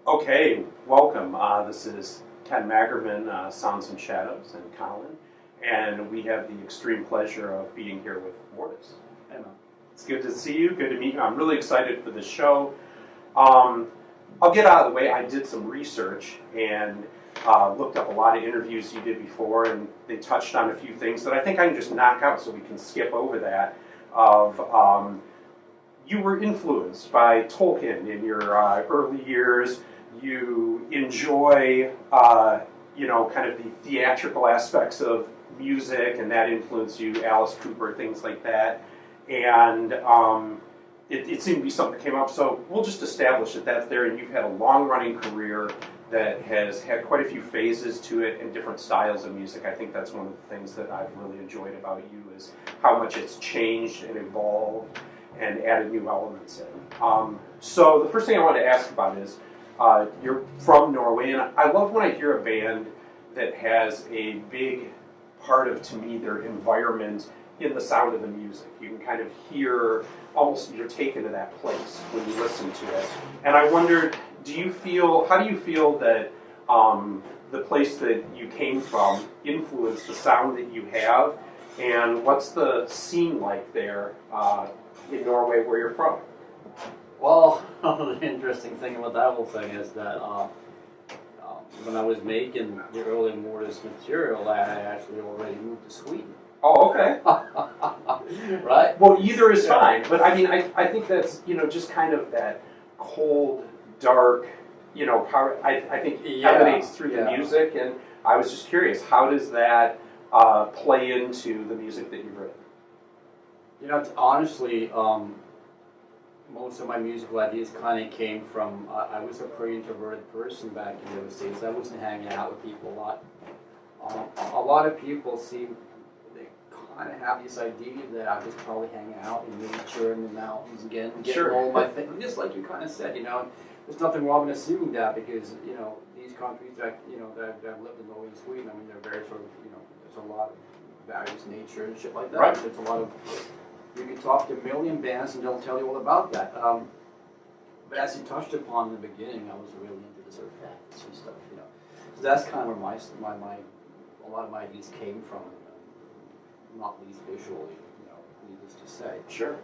Okay, welcome. This is Ken Magerman, Sounds and Shadows, and Colin, and we have the extreme pleasure of being here with Mortiis. And it's good to see you, good to meet you. I'm really excited for this show. I'll get out of the way. I did some research and looked up a lot of interviews you did before, and they touched on a few things that I think I can just knock out so we can skip over that. You were influenced by Tolkien in your early years. You enjoy, kind of the theatrical aspects of music, and that influenced you, Alice Cooper, things like that. And it seemed to be something that came up. So we'll just establish that that's there, and you've had a long-running career that has had quite a few phases to it and different styles of music. I think that's one of the things that I've really enjoyed about you is how much it's changed and evolved and added new elements in. So the first thing I want to ask about is, you're from Norway, and I love when I hear a band that has a big part of, to me, their environment in the sound of the music. You can kind of hear, almost you're taken to that place when you listen to it. And I wondered, how do you feel that the place that you came from influenced the sound that you have, and what's the scene like there in Norway where you're from? Well, the interesting thing about that whole thing is that when I was making the early Mortiis material, I had actually already moved to Sweden. Oh, okay. Right? Well, either is fine, but I mean, I think that's, just kind of that cold, dark, power, I think emanates through the music, and I was just curious, how does that play into the music that you've written? Honestly, most of my musical ideas kind of came from, I was a pretty introverted person back in those days. I wasn't hanging out with people a lot. A lot of people they kind of have this idea that I was probably hanging out in nature in the mountains again, getting all my things, just like you kind of said, there's nothing wrong in assuming that because, these countries that, that I've lived in Norway and Sweden, I mean, they're very sort of, there's a lot of various nature and shit like that. Right. There's a lot of, you can talk to a million bands and they'll tell you all about that. But as you touched upon in the beginning, I was really into the sort of fantasy stuff, So that's kind of where a lot of my ideas came from, not least visually, needless to say. Sure.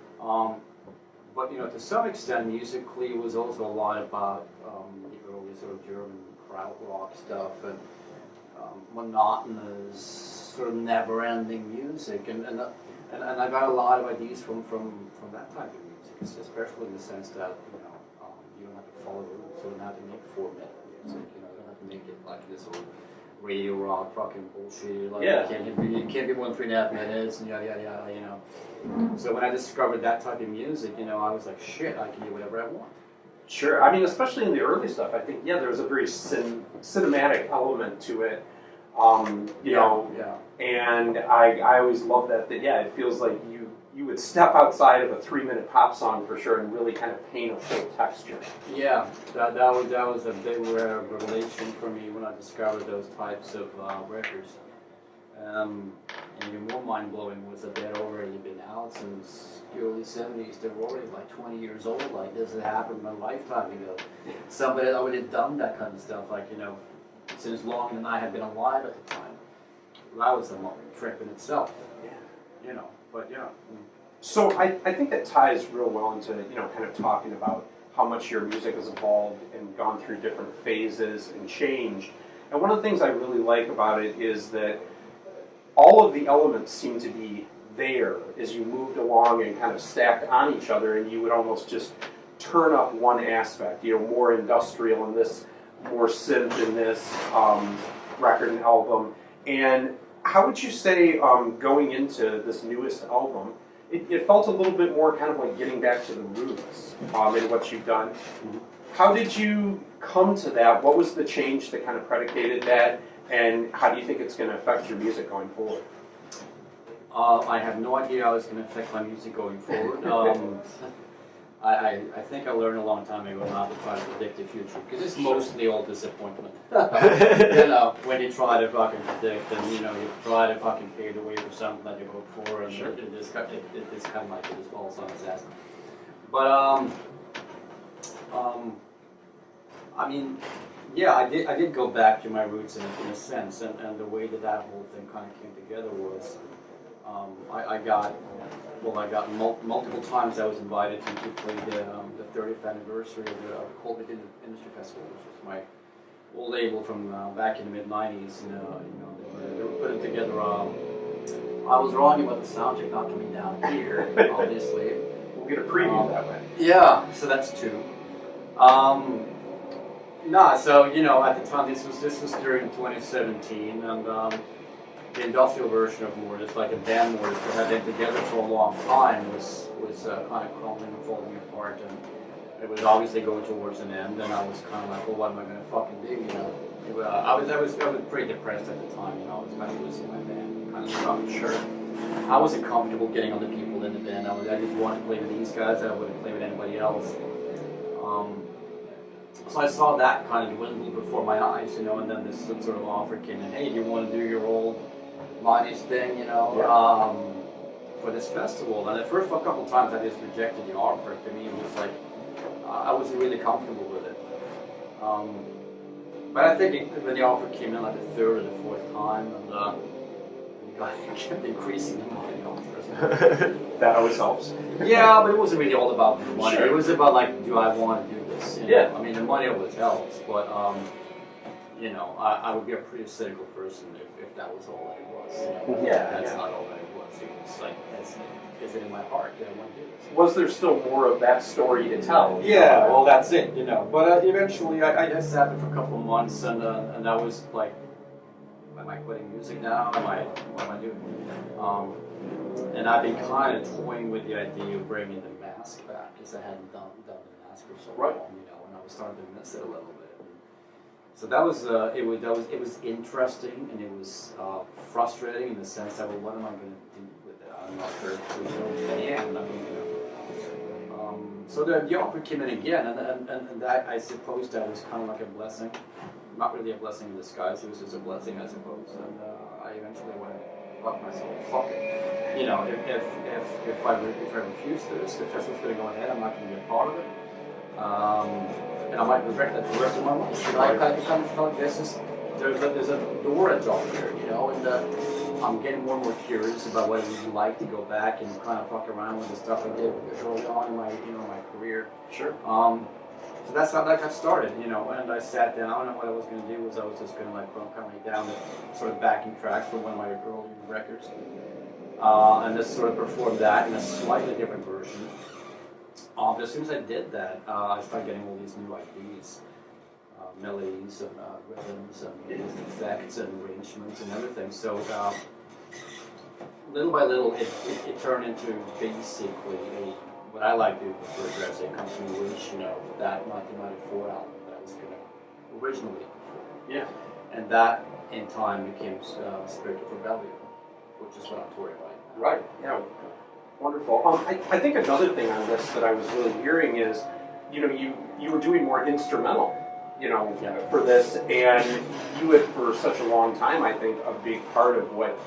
But to some extent, musically, it was also a lot about the early sort of German krautrock stuff and monotonous, sort of never-ending music, and I got a lot of ideas from that type of music, especially in the sense that you don't have to follow the rules, so you don't have to make 4-minute music, you don't have to make it like this old radio rock fucking bullshit, like it can't be more than 3.5 minutes and yada yada yada, So when I discovered that type of music, I was like, shit, I can do whatever I want. Sure. I mean, especially in the early stuff, I think, there was a very cinematic element to it, and I always love that, it feels like you would step outside of a 3-minute pop song for sure and really kind of paint a full texture. Yeah, that was a big revelation for me when I discovered those types of records. And even more mind-blowing was that they had already been out since the early 70s. They were already like 20 years old. Like, this had happened in my lifetime ago. Somebody had already done that kind of stuff, like, since Long and I had been alive at the time. That was a trip in itself. Yeah. But yeah. So I think that ties real well into, kind of talking about how much your music has evolved and gone through different phases and changed. And one of the things I really like about it is that all of the elements seem to be there as you moved along and kind of stacked on each other, and you would almost just turn up one aspect, more industrial in this, more synth in this record and album. And how would you say, going into this newest album, it felt a little bit more kind of like getting back to the roots in what you've done. Mm-hmm. How did you come to that? What was the change that kind of predicated that? And how do you think it's going to affect your music going forward? I have no idea how it's going to affect my music going forward. I think I learned a long time ago not to try to predict the future, because it's mostly all disappointment. When you try to fucking predict and, you try to fucking pave the way for something that you hope for, and it's kind of like it just falls on its ass. But I mean, yeah, I did go back to my roots in a sense, and the way that whole thing kind of came together was, I got multiple times I was invited to play the 30th anniversary of the Cold Industry Festival, which was my old label from back in the mid '90s. They were putting together. I was wrong about the sound check not coming down here, obviously. We'll get a preview that way. Yeah, so that's two. So at the time this was during 2017, and the industrial version of Mortiis, like a band Mortiis that had been together for a long time, was kind of crumbling and falling apart, and it was obviously going towards an end. And I was kind of like, well, what am I going to fucking do? I was pretty depressed at the time. I was kind of losing my band, kind of stuff. Sure. I wasn't comfortable getting other people in the band. I just wanted to play with these guys. I wouldn't play with anybody else. So I saw that kind of dwindle before my eyes, and then this sort of offer came in. Hey, do you want to do your old '90s thing, for this festival? And the first couple of times I just rejected the offer. To me, it was like I wasn't really comfortable with it. But I think when the offer came in like the third or the fourth time, and the guy kept increasing the money offers. That always helps. Yeah, but it wasn't really all about the money. Sure. It was about like, do I want to do this? Yeah. I mean, the money always helps, but I would be a pretty cynical person if that was all that it was. That's not all that it was. It was like, is it in my heart? Do I want to do this? Was there still more of that story to tell? Yeah, well, that's it, But eventually, I sat there for a couple of months, and I was like, am I quitting music now? What am I doing? And I've been kind of toying with the idea of bringing the mask back, because I hadn't done the mask for so long, and I was starting to miss it a little bit. So that was it was interesting, and it was frustrating in the sense that, well, what am I going to do with it? I'm not sure if I am. So the offer came in again, and that, I suppose, that was kind of like a blessing. Not really a blessing in disguise. It was just a blessing, I suppose. And I eventually went, fuck myself, fuck it. If I refuse this, the festival's going to go ahead. I'm not going to be a part of it. And I might regret that the rest of my life. I kind of felt there's a door ajar here, and I'm getting more and more curious about what it would be like to go back and kind of fuck around with the stuff I did early on in my career. Sure. So that's how that got started, and I sat down, and what I was going to do was I was just going to kind of lay down the sort of backing tracks for one of my early records, and just sort of perform that in a slightly different version. But as soon as I did that, I started getting all these new ideas, melodies and rhythms and effects and arrangements and everything. So little by little, it turned into basically what I like to refer to as a continuation of that 1994 album that I was going to originally perform. Yeah. And that, in time, became Spirit of Rebellion, which is what I'm touring right now. Right. Yeah. Wonderful. I think another thing on this that I was really hearing is, you were doing more instrumental, for this, and you had for such a long time, I think, a big part of what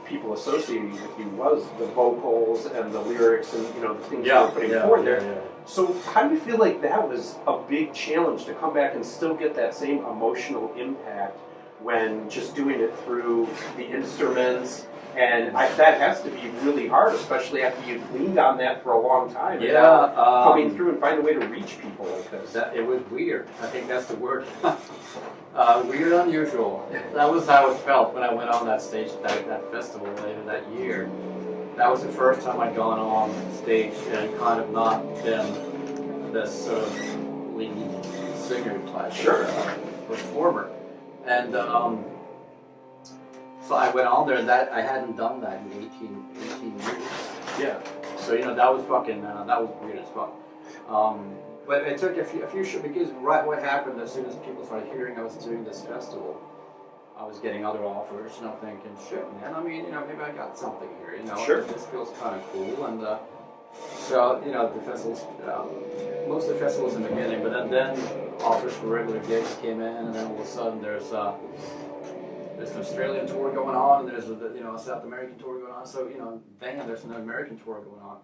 people associated with you was the vocals and the lyrics and the things you were putting forward there. Yeah. So how do you feel like that was a big challenge to come back and still get that same emotional impact when just doing it through the instruments? And that has to be really hard, especially after you've leaned on that for a long time. And coming through and find a way to reach people like this. It was weird. I think that's the word. Weird, unusual. That was how it felt when I went on that stage at that festival later that year. That was the first time I'd gone on stage and kind of not been this sort of lead singer type performer. And so I went on there, and that I hadn't done that in 18 years. Yeah. So that was fucking that was weird as fuck. But it took a few shows, because what happened as soon as people started hearing I was doing this festival, I was getting other offers, and I'm thinking, shit, man. I mean, maybe I got something here. Sure. This feels kind of cool, and so the festivals, most of the festivals in the beginning, but then offers for regular gigs came in, and then all of a sudden there's an Australian tour going on, and there's a South American tour going on. So damn, there's an American tour going on.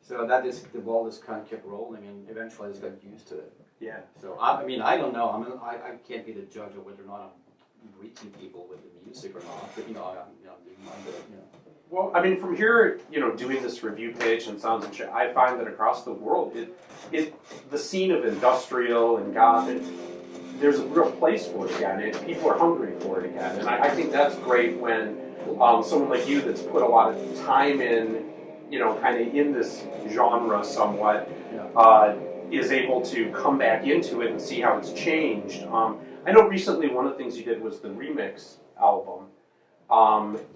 So that the ball just kind of kept rolling, and eventually I just got used to it. Yeah. So I mean, I don't know. I can't be the judge of whether or not I'm reaching people with the music or not. But I'm being minded, Well, I mean, from here, doing this review page and sounds and shit, I find that across the world, the scene of industrial and gothic, there's a real place for it again. People are hungry for it again, and I think that's great when someone like you that's put a lot of time in, kind of in this genre somewhat, is able to come back into it and see how it's changed. I know recently one of the things you did was the remix album.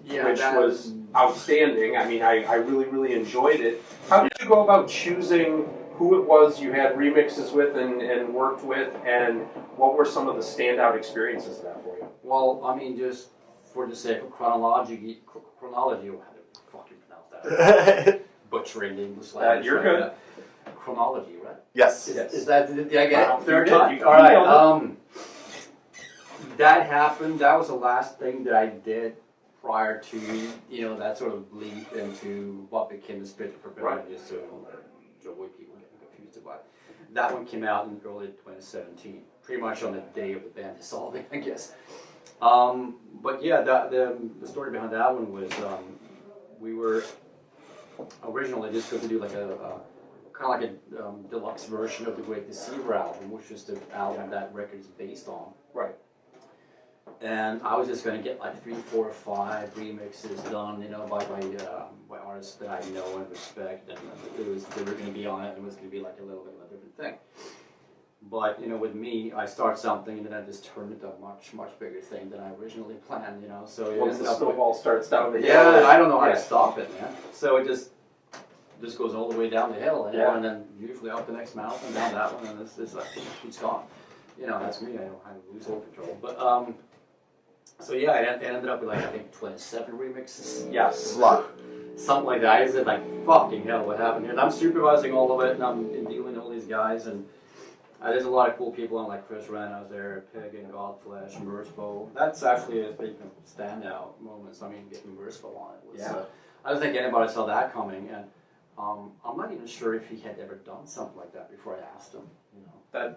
Which was outstanding. I mean, I really, really enjoyed it. How did you go about choosing who it was you had remixes with and worked with, and what were some of the standout experiences of that for you? Well, I mean, just for the sake of chronology, how do you fucking pronounce that? Butchering the English language. You're good. Chronology, right? Yes. Is that, did I get it? Third time? All Alright, that happened, that was the last thing that I did prior to, that sort of leap into what became the Spirit of Rebellion, just to avoid people getting confused about it. That one came out in early 2017, pretty much on the day of the band dissolving, I guess. But yeah, the story behind that one was, we were originally just going to do like a kind of like a deluxe version of the Great Deceiver album, which was the album that record is based on. Right. And I was just going to get like 3, 4, 5 remixes done, by artists that I know and respect, and they were going to be on it, and it was going to be like a little bit of a different thing. But with me, I start something and then I just turn it to a much, much bigger thing than I originally planned. So once the snowball starts down the hill. Yeah, I don't know how to stop it, man. So it just goes all the way down the hill, and then usually up the next mountain, down that one, and it's gone. That's me. I don't have lose all control, but So yeah, it ended up with like I think 27 remixes. Yes. A lot. Something like that. I said like, fucking hell, what happened here? And I'm supervising all of it, and I'm dealing with all these guys, and there's a lot of cool people on, like Chris Rano's there, Pig and Godflesh, Merspo. That's actually a big standout moment. So I mean, getting Merspo on it was. I don't think anybody saw that coming, and I'm not even sure if he had ever done something like that before I asked him.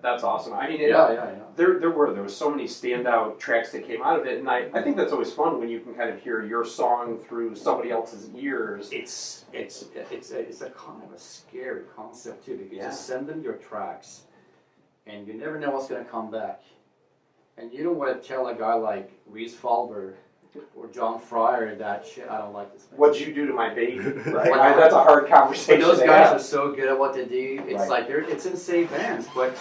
That's awesome. I mean, there were so many standout tracks that came out of it, and I think that's always fun when you can kind of hear your song through somebody else's ears. It's a kind of a scary concept too, because you send them your tracks, and you never know what's going to come back, and you don't want to tell a guy like Reese Falber or John Fryer that shit. I don't like this. What'd you do to my baby? Right? That's a hard conversation. But those guys are so good at what they do. It's like it's insane bands, but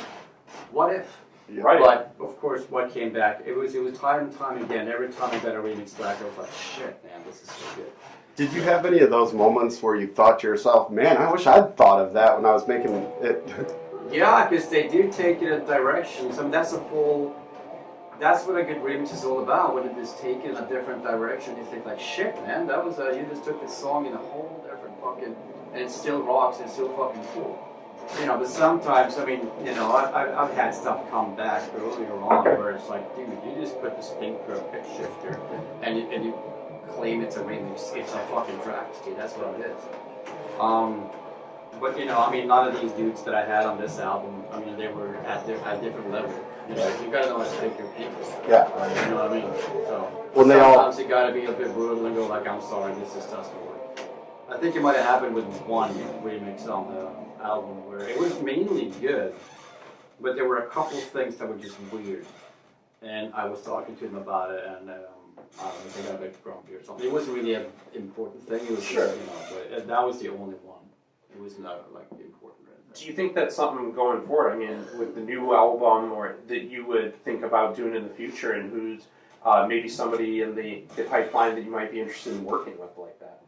what if? Yeah. Right. But of course, what came back? It was time and time again. Every time I got a remix back, I was like, shit, man, this is so good. Did you have any of those moments where you thought to yourself, man, I wish I'd thought of that when I was making it? Yeah, because they do take it in directions. I mean, that's what a good remix is all about. When it is taken in a different direction, you think like, shit, man, that was you just took this song in a whole different fucking, and it still rocks and it's still fucking cool. But sometimes, I mean, I've had stuff come back earlier on where it's like, dude, you just put the spin for a pitch shifter and you claim it's a remix. It's a fucking track, dude. That's what it is. But I mean, none of these dudes that I had on this album, I mean, they were at different level. You gotta know how to take your people. Yeah. You know what I mean? So When sometimes you gotta be a bit brutal and go like, I'm sorry, this just doesn't work. I think it might have happened with one remix on the album where it was mainly good, but there were a couple things that were just weird. And I was talking to them about it, and I don't know, they got a bit grumpy or something. It wasn't really an important thing. It was just, but that was the only one. It was not like important. Do you think that's something going forward? I mean, with the new album, or that you would think about doing in the future, and who's maybe somebody in the pipeline that you might be interested in working with like that?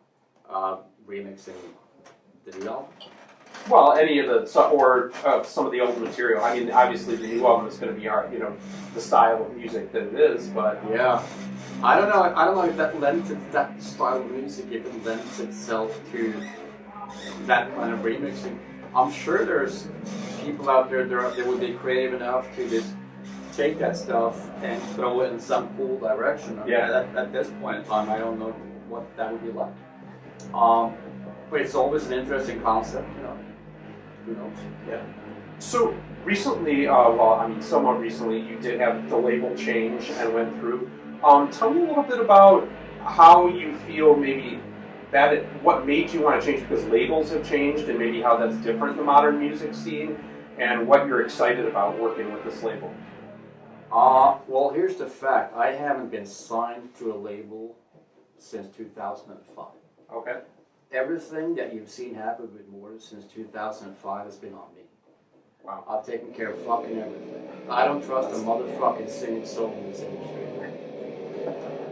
Remixing the new album? Well, any of the some of the old material. I mean, obviously the new album is going to be the style of music that it is, but yeah, I don't know if that style of music even lends itself to that kind of remixing. I'm sure there's people out there that would be creative enough to just take that stuff and throw it in some cool direction. I mean, at this point in time, I don't know what that would be like. But it's always an interesting concept, Who knows? Yeah. So recently, somewhat recently, you did have the label change and went through. Tell me a little bit about how you feel maybe what made you want to change, because labels have changed and maybe how that's different in the modern music scene, and what you're excited about working with this label. Well, here's the fact. I haven't been signed to a label since 2005. Okay. Everything that you've seen happen with Mortiis since 2005 has been on me. Wow. I've taken care of fucking everything. I don't trust a motherfucking singing soul in this industry.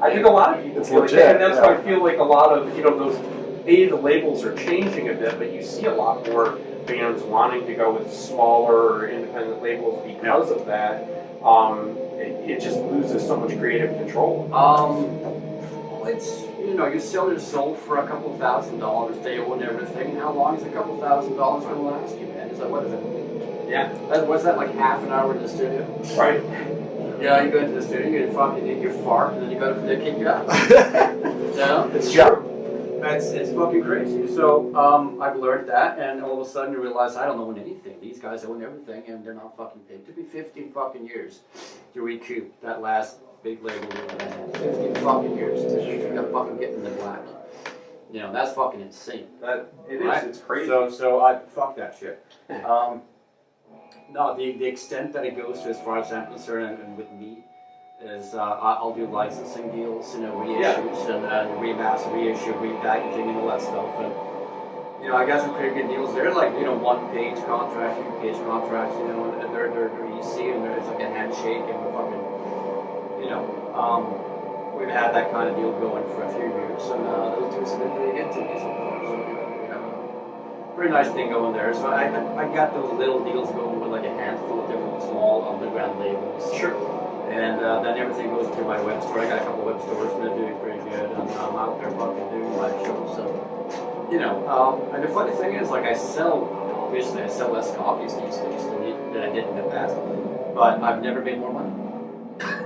I think a lot of people It's feel legit, like that, and that's yeah. why I feel like a lot of, the labels are changing a bit, but you see a lot more bands wanting to go with smaller or independent labels because of that. It just loses so much creative control. It's, you sell your soul for a couple $1,000, they own everything. How long is a couple $1,000 going to last you, man? What is it? Yeah. What's that, like half an hour in the studio? Right. Yeah, you go into the studio, you fart, and then you go to kick you out. It's true. It's fucking crazy. So I've learned that, and all of a sudden you realize I don't own anything. These guys own everything, and they're not fucking paid. It took me 15 fucking years to recoup that last big label that I had. 15 fucking years to fucking get in the black. That's fucking insane. It right? is. It's crazy. So I fuck that shit. No, the extent that it goes to, as far as I'm concerned, and with me, is I'll do licensing deals, reissues and remaster, reissue, repackaging, and all that stuff. And I got some pretty good deals there, like 1-page contracts, 2-page contracts, and they're easy, and it's like a handshake, and we're fucking, we've had that kind of deal going for a few years, and those dudes have been really good to me so far. So we have a pretty nice thing going there. So I got those little deals going with like a handful of different small underground labels. Sure. And then everything goes through my web store. I got a couple web stores and they're doing pretty good. And I'm out there fucking doing live shows. So, and the funny thing is, like, obviously I sell less copies these days than I did in the past. But I've never made more money.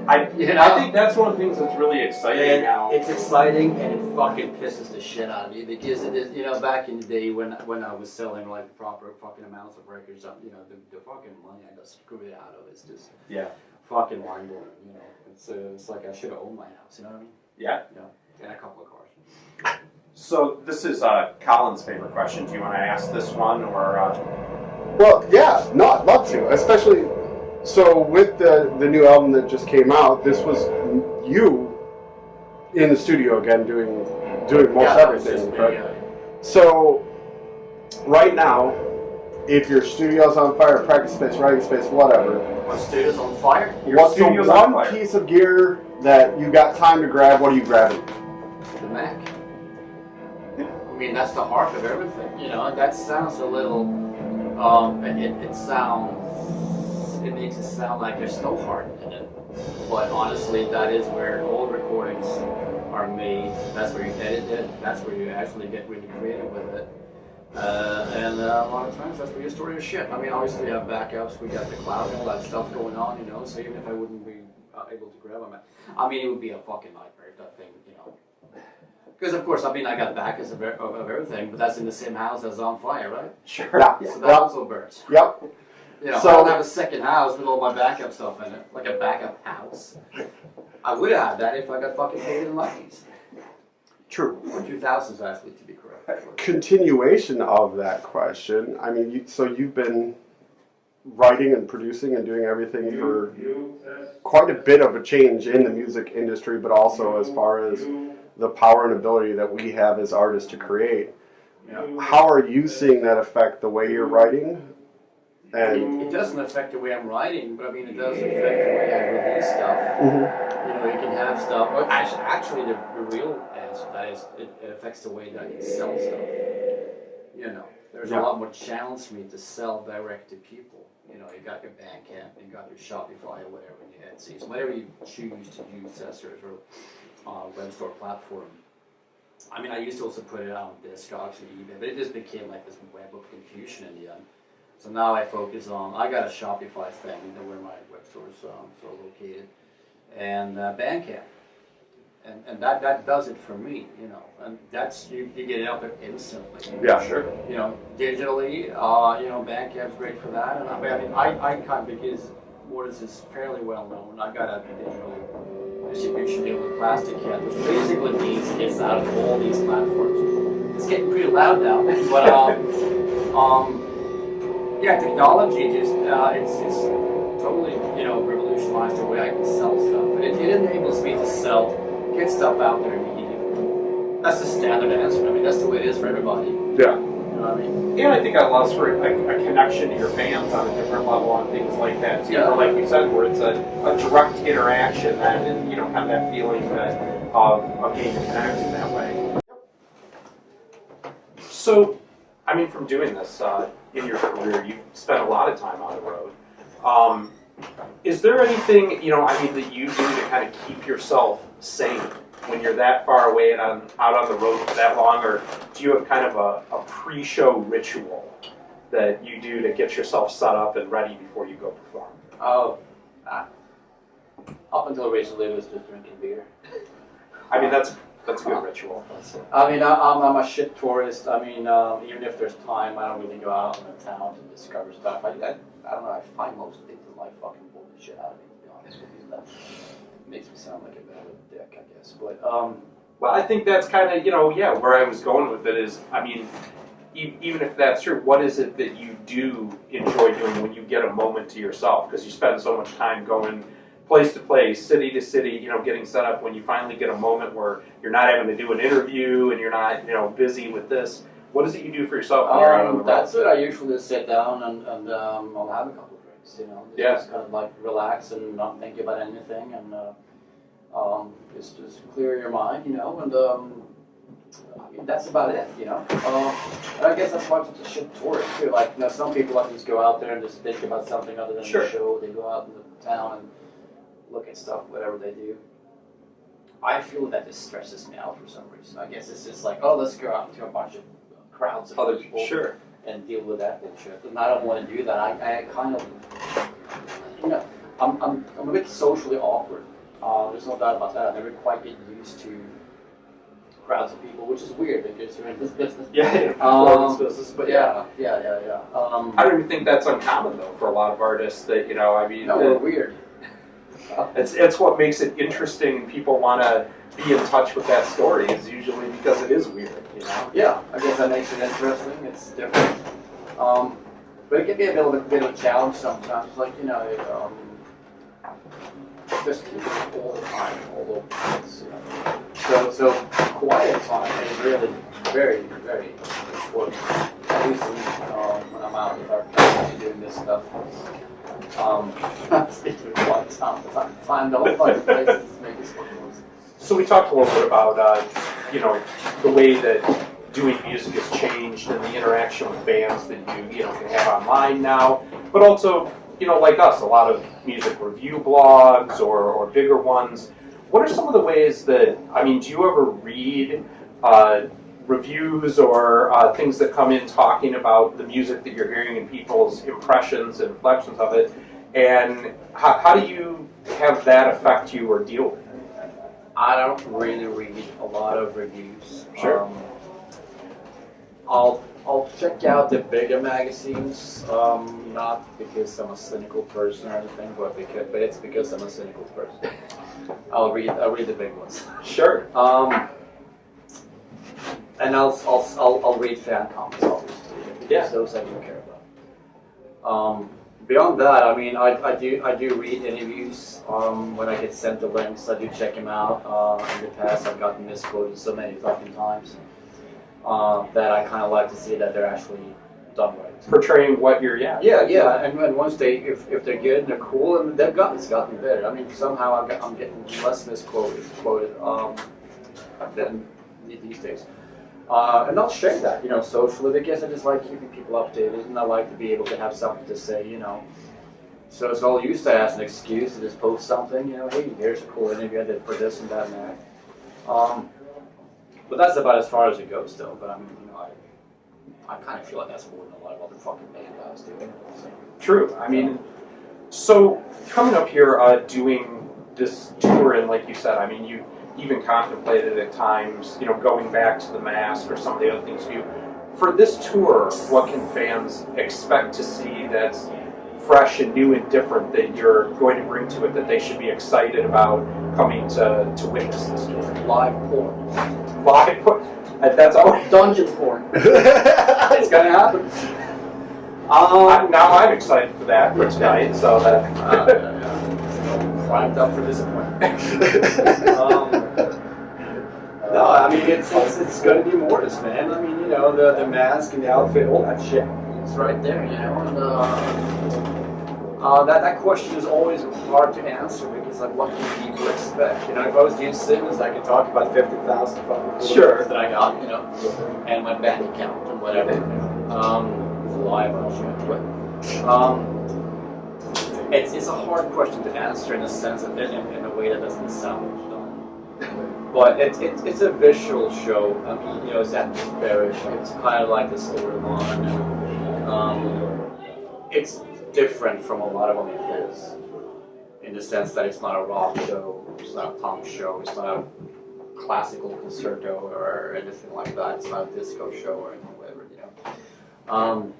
I think that's one of the things that's really exciting now. It's exciting and it fucking pisses the shit out of me because it is, back in the day when I was selling like the proper fucking amounts of records, the fucking money I got screwed out of is just fucking mind blowing. It's like I should have owned my house. You know what I mean? Yeah. And a couple of cars. So this is Colin's favorite question. Do you want to ask this one or? Well, yeah, no, I'd love to, especially. So with the new album that just came out, this was you in the studio again doing most everything, right? So right now, if your studio's on fire, practice space, writing space, whatever. My studio's on fire? What's the one piece of gear that you got time to grab? What are you grabbing? The Mac. I mean, that's the heart of everything. That sounds a little. It makes it sound like there's no heart in it. But honestly, that is where all recordings are made. That's where you edit it. That's where you actually get really creative with it. And a lot of times that's where you store your shit. I mean, obviously we have backups. We got the cloud and all that stuff going on, So even if I wouldn't be able to grab them, it would be a fucking nightmare if that thing, Because of course, I got backups of everything, but that's in the same house that's on fire, right? Sure. Yeah. So that also burns. Yep. So I don't have a second house with all my backup stuff in it, like a backup house. I would have had that if I got fucking paid in the 90s. True. Or 2000s, actually, to be correct. Continuation of that question. I mean, you've been writing and producing and doing everything for quite a bit of a change in the music industry, but also as far as the power and ability that we have as artists to create. Yeah. How are you seeing that affect the way you're writing? And it doesn't affect the way I'm writing, but it does affect the way I release stuff. Mm-hmm. You can have stuff. Well, actually, the real answer that is it affects the way that I can sell stuff. There's a lot more challenge for me to sell direct to people. You got your Bandcamp, you got your Shopify, or whatever, and your Etsy. So whatever you choose to use as your web store platform. I used to also put it on Discogs and eBay, but it just became like this web of confusion in the end. So now I focus on, I got a Shopify thing, where my web stores are located, and Bandcamp. and that does it for me, you know. And that's you get it up instantly. Yeah. Sure. You know, digitally, you know, Bandcamp's great for that. And I kind of, because Mortiis is fairly well known, I got a digital distribution deal with Plastic Cat, which basically means it's out of all these platforms. It's getting pretty loud now, but yeah, technology just it's totally, you know, revolutionized the way I can sell stuff. And it enables me to get stuff out there immediately. That's the standard answer. I mean, that's the way it is for everybody. Yeah. You know what I mean? And I think that allows for a connection to your fans on a different level and things like that too. Yeah. Or like you said, where it's a direct interaction and you know, kind of that feeling of being connected that way. So, I mean, from doing this in your career, you spent a lot of time on the road. Is there anything, you know, I mean, that you do to kind of keep yourself sane when you're that far away and out on the road for that long, or do you have kind of a pre-show ritual that you do to get yourself set up and ready before you go perform? Oh, up until recently, it was just drinking beer. I mean, that's a good ritual. I mean, I'm a shit tourist. I mean, even if there's time, I don't really go out in the town to discover stuff. I don't know, I find most things in life fucking bullshit out of me, to be honest with you. That makes me sound like a bit of a dick, I guess. But, Well, I think that's kind of, you know, yeah, where I was going with it is, I mean, even if that's true, what is it that you do enjoy doing when you get a moment to yourself? Because you spend so much time going place to place, city to city, you know, getting set up. When you finally get a moment where you're not having to do an interview and you're not, you know, busy with this, what is it you do for yourself when you're out on the road? That's it. I usually sit down and I'll have a couple of drinks, you know. Just kind of like relax and not think about anything and just clear your mind, you know, and I mean, that's about it, you know. And I guess that's why I'm such a shit tourist too. Like, you know, some people like just go out there and just think about something other than the show. They go out into town and look at stuff, whatever they do. I feel that this stresses me out for some reason. I guess it's just like, oh, let's go out to a bunch of crowds of Other people sure. and deal with that bullshit. And I don't want to do that. I kind of, you know, I'm a bit socially awkward. There's no doubt about that. I never quite get used to crowds of people, which is weird because you're in this business. Yeah, performance business, but yeah. I don't even think that's uncommon though for a lot of artists. That, you know, I mean, no, we're weird. It's what makes it interesting, and people want to be in touch with that story. Is usually because it is weird, you know. Yeah, I guess that makes it interesting. It's different, but it can be a bit of a challenge sometimes. Like, you know, just people all the time, all over the place. You know? So quiet time is really very, very important. At least when I'm out with our family doing this stuff. Speaking of quiet time, don't find places to make it so close. So we talked a little bit about, you know, the way that doing music has changed and the interaction with fans that you know, can have online now, but also, you know, like us, a lot of music review blogs or bigger ones. What are some of the ways that, I mean, do you ever read reviews or things that come in talking about the music that you're hearing and people's impressions and reflections of it? And how do you have that affect you or deal with it? I don't really read a lot of reviews. Sure. I'll check out the bigger magazines, not because I'm a cynical person or anything, but it's because I'm a cynical person. I'll read the big ones. Sure. And I'll read fan comments, obviously, because those I do care about. Beyond that, I mean, I do read interviews. When I get sent the links, I do check them out. In the past, I've gotten misquoted so many fucking times that I kind of like to see that they're actually done right. Portraying what you're, Yeah. And once if they're good and they're cool, and it's gotten better. I mean, somehow I'm getting less misquoted than these days. And I'll share that, you know, socially, because I just like keeping people updated, and I like to be able to have something to say, you know. So it's all used to as an excuse to just post something, you know, hey, here's a cool interview I did for this and that and that. But that's about as far as it goes, though. But I mean, you know, I kind of feel like that's more than a lot of other fucking band guys do. So. True. I mean, so coming up here, doing this tour, and like you said, I mean, even contemplated at times, you know, going back to the Mask or some of the other things you do. For this tour, what can fans expect to see that's fresh and new and different that you're going to bring to it that they should be excited about coming to witness this tour? Live porn. Live porn? That's always... Dungeon porn. It's gonna happen. Now I'm excited for that for tonight, so that... Primed up for disappointment. No, I mean it's gonna be Mortiis, man. I mean, you know, the mask and the outfit, all that shit. It's right there, you know. And that question is always hard to answer because like, what can people expect? You know, if I was Gene Simmons, I could talk about 50,000 fucking sure that I got, you know, and my bank account and whatever. It's live on shit, but it's a hard question to answer in a sense in a way that doesn't sound dumb. But it's a visual show. I mean, you know, it's atmospheric. It's kind of like the storyline. It's different from a lot of other things in the sense that it's not a rock show, it's not a punk show, it's not a classical concerto or anything like that. It's not a disco show or whatever, you know.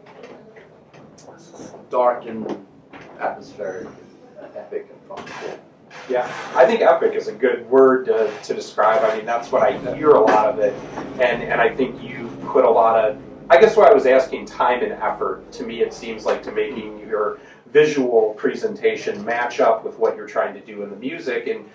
It's dark and atmospheric, epic and fun. Yeah, I think epic is a good word to describe. I mean, that's what I hear a lot of it, and I think you put a lot of, I guess what I was asking, time and effort. To me, it seems like to making your visual presentation match up with what you're trying to do in the music, and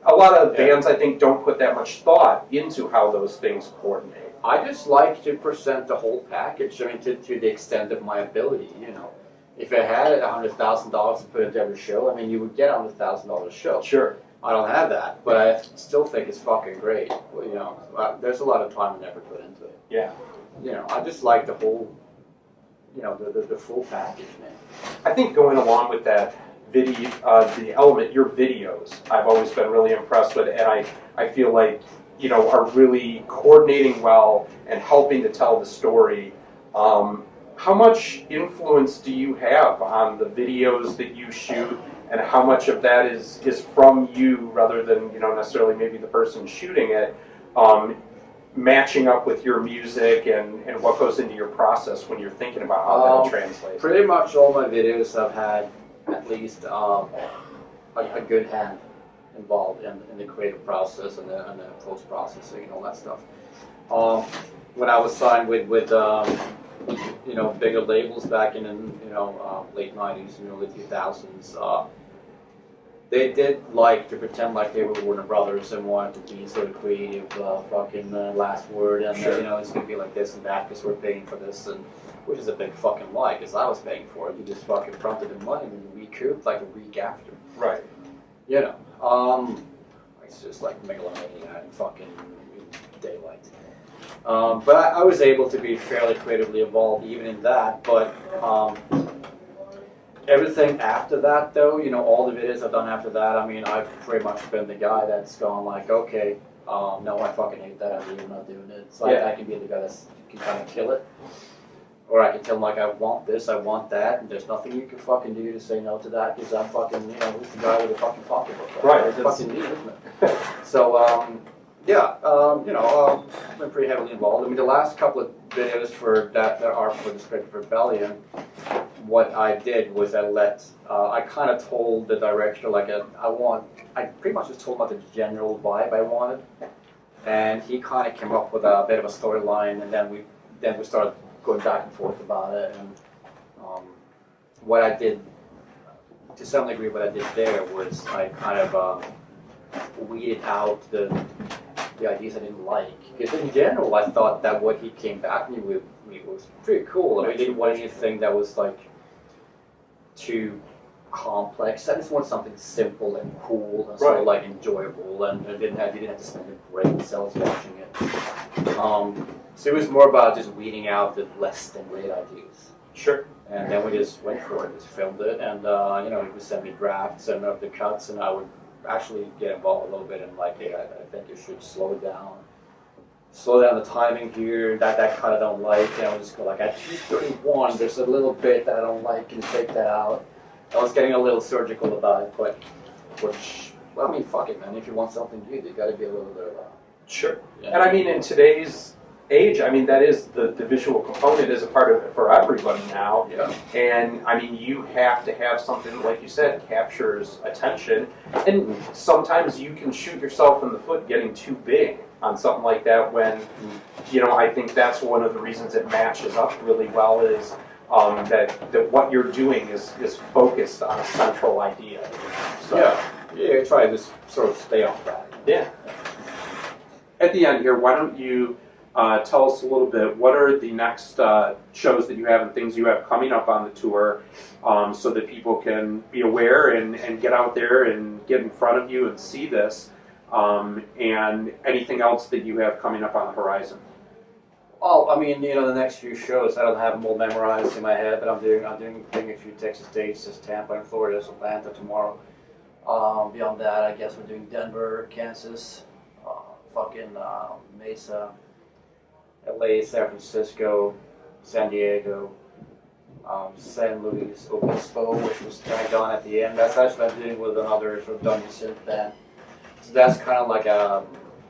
a lot of bands, I think, don't put that much thought into how those things coordinate. I just like to present the whole package, I mean, to the extent of my ability, you know. If I had $100,000 to put into every show, I mean, you would get a $100,000 show. Sure. I don't have that, but I still think it's fucking great. Well, you know, there's a lot of time and effort put into it. Yeah. You know, I just like the whole, you know, the full package, man. I think going along with that video, the element, your videos, I've always been really impressed with, and I feel like, you know, are really coordinating well and helping to tell the story. How much influence do you have on the videos that you shoot, and how much of that is from you rather than, you know, necessarily maybe the person shooting it, matching up with your music and what goes into your process when you're thinking about how that translates? Pretty much all my videos have had at least a good hand involved in the creative process and the post-processing and all that stuff. When I was signed with you know, bigger labels back in you know, late 90s and early 2000s, they did like to pretend like they were Warner Brothers and wanted to be sort of creative, fucking last word, and sure. You know, it's gonna be like this and that because we're paying for this, and which is a big fucking lie because I was paying for it. You just fucking fronted the money and you recouped like a week after. Right. You know, it's just like megalomania and fucking daylight. But I was able to be fairly creatively involved even in that, but everything after that though, you know, all the videos I've done after that, I mean, I've pretty much been the guy that's gone like, okay, no, I fucking hate that idea, I'm not doing it. So I can be the guy that can kind of kill it. Or I can tell them like, I want this, I want that, and there's nothing you can fucking do to say no to that because I'm fucking, you know, who's the guy with the fucking pocketbook? Right. It's fucking me, isn't it? So, yeah, you know, I've been pretty heavily involved. I mean, the last couple of videos for that are for the Script Rebellion. What I did was I kind of told the director, like, I pretty much just told him about the general vibe I wanted. And he kind of came up with a bit of a storyline, and then we started going back and forth about it. And what I did, to some degree, what I did there was I kind of weeded out the ideas I didn't like. Because in general, I thought that what he came back with was pretty cool. I mean, I didn't want anything that was like too complex. I just wanted something simple and cool and sort of like enjoyable, and I didn't have to spend a brain cells watching it. So it was more about just weeding out the less than great ideas. Sure. And then we just went for it, just filmed it, and you know, he would send me drafts and of the cuts, and I would actually get involved a little bit and like, hey, I think you should slow down the timing here, that cut I don't like, and I would just go like, at 2:31, there's a little bit that I don't like, can you take that out? I was getting a little surgical about it, but which Well, I mean, fuck it, man. If you want something good, you got to be a little bit. Sure. Yeah. And I mean, in today's age, I mean, that is the visual component is a part of it for everybody now. Yeah. And I mean, you have to have something, like you said, captures attention. And sometimes you can shoot yourself in the foot getting too big on something like that when, you know, I think that's one of the reasons it matches up really well is that what you're doing is focused on a central idea. So, Yeah, try to just sort of stay on track. yeah. At the end here, why don't you tell us a little bit, what are the next shows that you have and things you have coming up on the tour so that people can be aware and get out there and get in front of you and see this, and anything else that you have coming up on the horizon? Oh, I mean, you know, the next few shows, I don't have them all memorized in my head, but I'm doing a few Texas dates, just Tampa and Florida, so Atlanta tomorrow. Beyond that, I guess we're doing Denver, Kansas, Mesa, LA, San Francisco, San Diego, San Luis Obispo, which was tagged on at the end. That's actually I'm doing with another sort of Dungeon synth band. So that's kind of like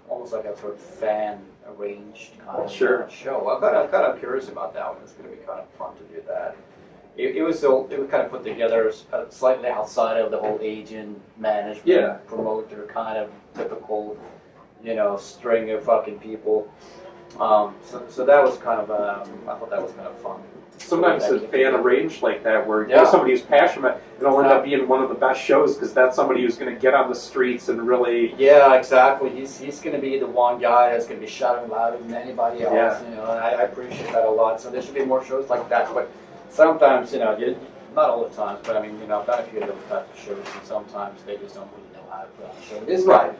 almost like a sort of fan arranged kind of show. I'm kind of curious about that one. It's going to be kind of fun to do that. It was kind of put together slightly outside of the whole agent management promoter kind of typical, you know, string of fucking people. So that was kind of I thought that was kind of fun. Sometimes a fan arranged like that, where you know somebody who's passionate, it'll end up being one of the best shows because that's somebody who's going to get on the streets and really. Yeah, exactly. He's going to be the one guy that's going to be shouting louder than anybody else. Yeah. You know, and I appreciate that a lot. So there should be more shows like that. But sometimes, you know, not all the times, but I mean, you know, I've done a few of those types of shows, and sometimes they just don't really know how to put on a show. This guy,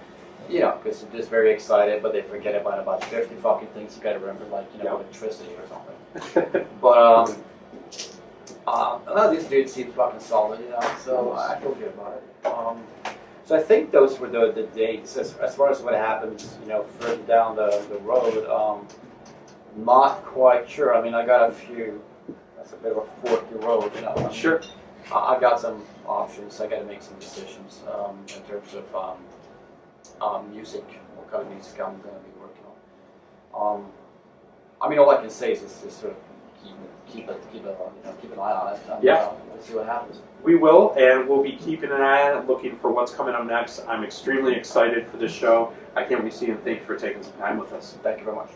you know, because they're just very excited, but they forget about 50 fucking things you got to remember, like, you know, electricity or something. But no, these dudes seem fucking solid, you know, so I feel good about it. So I think those were the dates. As far as what happens, you know, further down the road, not quite sure. I mean, I got a few. That's a bit of a forky road, you know. Sure. I've got some options. I got to make some decisions in terms of music, what kind of music I'm going to be working on. I mean, all I can say is just sort of keep an eye on it. And, we'll see what happens. We will, and we'll be keeping an eye on it, looking for what's coming up next. I'm extremely excited for this show. I can't wait to see you, and thank you for taking some time with us. Thank you very much.